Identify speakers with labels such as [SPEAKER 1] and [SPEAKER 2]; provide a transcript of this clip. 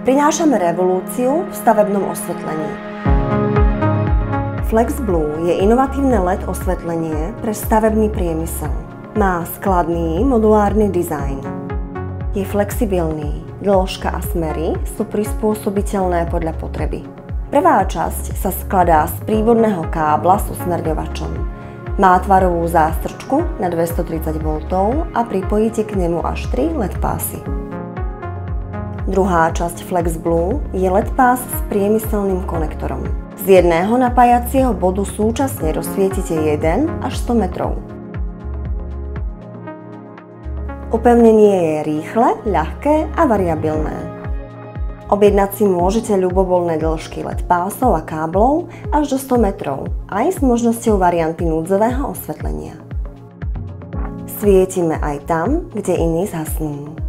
[SPEAKER 1] Prinášame revolúciu v stavebnom osvetlení. FlexBlue je inovatívne LED osvetlenie pre stavebný priemysel. Má skladný modulárny dizajn. Je flexibilný, dĺžka a smery sú prispôsobiteľné podľa potreby. Prvá časť sa skladá z prívodného kábla s usmerňovačom. Má tvarovú zástrčku na 230 V a pripojíte k nemu až 3 LED pásy. Druhá časť FlexBlue je LED pás s priemyselným konektorom. Z jedného napájacieho bodu súčasne rozsvietite 1 až 100 metrov. Upevnenie je rýchle, ľahké a variabilné. Objednať si môžete ľubovoľné dĺžky LED pásov a káblov až do 100 metrov, aj s možnosťou varianty núdzového osvetlenia. Svietime aj tam, kde iní zhasnú.